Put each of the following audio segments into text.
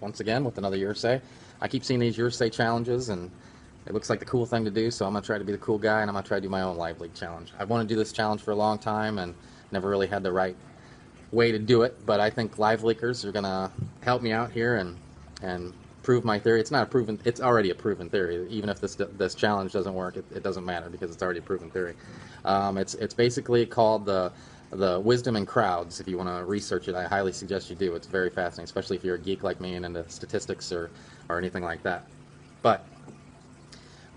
Once again with another Say. I keep seeing these Say challenges, and it looks like the cool thing to do, so I'm going to try to be the cool guy, and I'm going to try to do my own Live League challenge. I've wanted to do this challenge for a long time and never really had the right way to do it, but I think Liveleakers are going to help me out here and prove my theory. It's not a proven, it's already a proven theory. Even if this challenge doesn't work, it doesn't matter because it's already a proven theory. It's basically called the wisdom in crowds. If you want to research it, I highly suggest you do. It's very fascinating, especially if you're a geek like me and into statistics or anything like that. But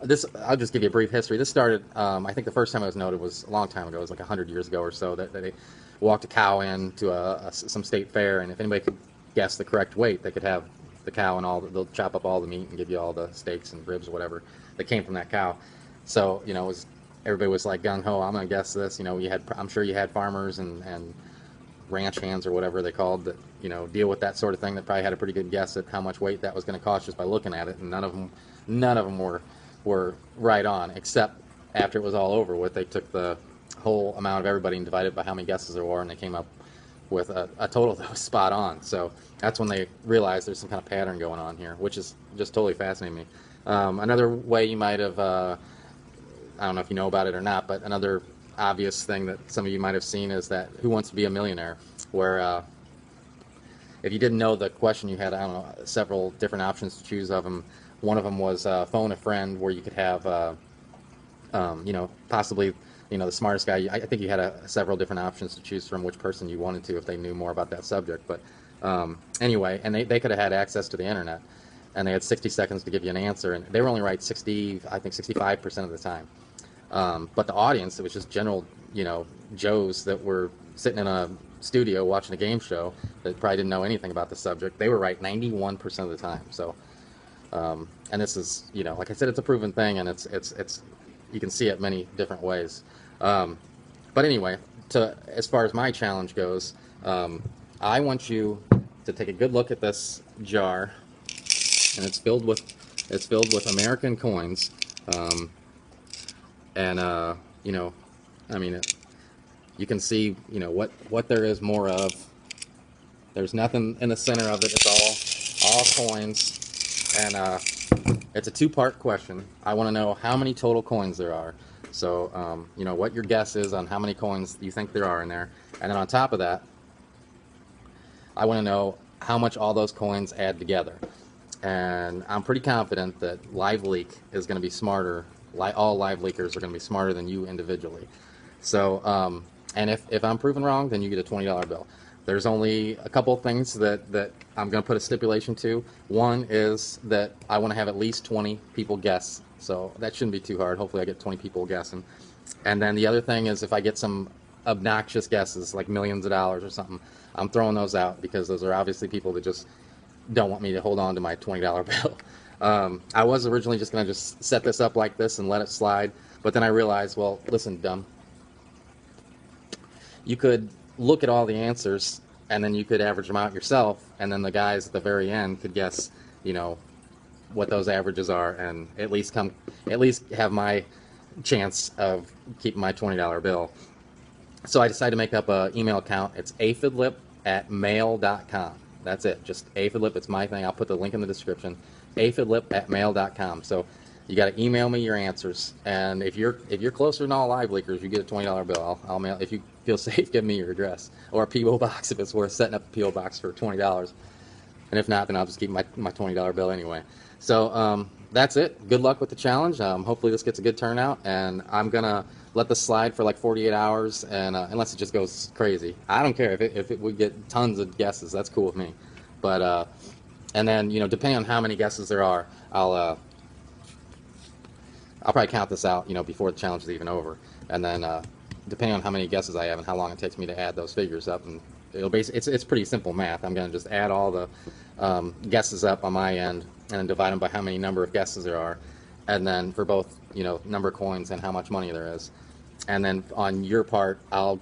I'll just give you a brief history. This started, I think the first time it was noted was a long time ago. It was like 100 years ago or so that they walked a cow into some state fair, and if anybody could guess the correct weight, they could have the cow and they'll chop up all the meat and give you all the steaks and ribs or whatever that came from that cow. So, everybody was like gung-ho, I'm going to guess this. I'm sure you had farmers and ranch hands or whatever they called that, deal with that sort of thing that probably had a pretty good guess at how much weight that was going to cost just by looking at it, and none of them were right on, except after it was all over with, they took the whole amount of everybody and divided it by how many guesses there were, and they came up with a total that was spot on. So that's when they realized there's some kind of pattern going on here, which is just totally fascinating me. Another way you might have, I don't know if you know about it or not, but another obvious thing that some of you might have seen is that Who Wants to Be a Millionaire, where if you didn't know the question, you had, I don't know, several different options to choose of them. One of them was phone a friend, where you could have, possibly, the smartest guy. I think you had several different options to choose from which person you wanted to if they knew more about that subject. But anyway, and they could have had access to the internet, and they had 60 seconds to give you an answer, and they were only right 65% of the time. But the audience, it was just general, Joes that were sitting in a studio watching a game show that probably didn't know anything about the subject. They were right 91% of the time. So, and this is, like I said, it's a proven thing, and it's you can see it many different ways. But anyway, as far as my challenge goes, I want you to take a good look at this jar, and it's filled with American coins. I mean, you can see, what there is more of. There's nothing in the center of it. It's all coins, and it's a two-part question. I want to know how many total coins there are. So, what your guess is on how many coins you think there are in there, and then on top of that, I want to know how much all those coins add together. And I'm pretty confident that LiveLeak is going to be smarter. All Liveleakers are going to be smarter than you individually. So, and if I'm proven wrong, then you get a $20 bill. There's only a couple things that I'm going to put a stipulation to. One is that I want to have at least 20 people guess. So that shouldn't be too hard. Hopefully I get 20 people guessing. And then the other thing is if I get some obnoxious guesses, like millions of dollars or something, I'm throwing those out because those are obviously people that just don't want me to hold on to my $20 bill. I was originally just going to just set this up like this and let it slide, but then I realized, well, listen, dumb. You could look at all the answers, and then you could average them out yourself, and then the guys at the very end could guess, what those averages are, and at least have my chance of keeping my $20 bill. So I decided to make up an email account. It's aphidlip@mail.com. That's it. Just aphidlip. It's my thing. I'll put the link in the description. aphidlip@mail.com. So you got to email me your answers, and if you're closer than all Liveleakers, you get a $20 bill. I'll mail. If you feel safe, give me your address or a PO box if it's worth setting up a PO box for $20. And if not, then I'll just keep my $20 bill anyway. So that's it. Good luck with the challenge. Hopefully this gets a good turnout, and I'm gonna let this slide for like 48 hours, and unless it just goes crazy. I don't care if it would get tons of guesses. That's cool with me. But and then depending on how many guesses there are, I'll probably count this out before the challenge is even over, and then depending on how many guesses I have and how long it takes me to add those figures up, and it's pretty simple math. I'm gonna just add all the guesses up on my end and then divide them by how many number of guesses there are, and then for both number of coins and how much money there is, and then on your part I'll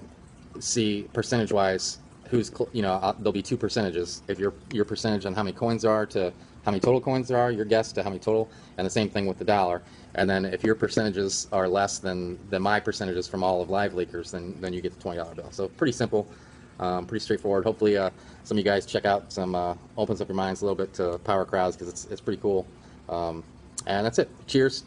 see percentage-wise who's there'll be two percentages. If your percentage on how many coins there are to how many total coins there are, your guess to how many total, and the same thing with the dollar. And then if your percentages are less than my percentages from all of Liveleakers, then you get the $20 bill. So pretty simple. Pretty straightforward. Hopefully some of you guys check out some, opens up your minds a little bit to power crowds, because it's pretty cool. And that's it. Cheers.